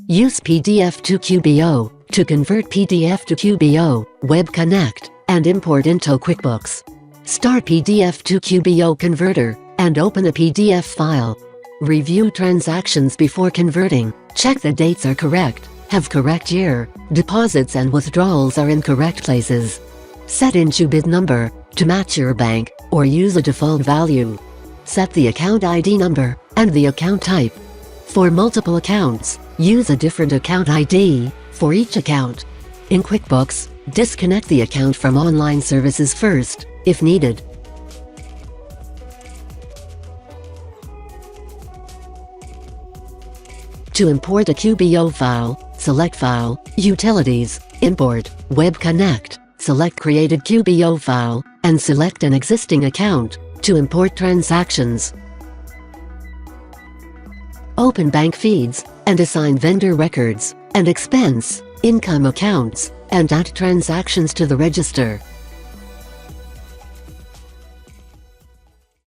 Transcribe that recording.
Use PDF2QBO to convert PDF to QBO, Web Connect, and import into QuickBooks. Start PDF2QBO converter and open a PDF file. Review transactions before converting. Check the dates are correct, have correct year, deposits and withdrawals are in correct places. Set INTU.BID number to match your bank or use a default value. Set the account ID number and the account type. For multiple accounts, use a different account ID for each account. In QuickBooks, disconnect the account from online services first, if needed. To import a QBO file, select File, Utilities, Import, Web Connect, select Created QBO file, and select an existing account to import transactions. Open bank feeds and assign vendor records and expense, income accounts, and add transactions to the register.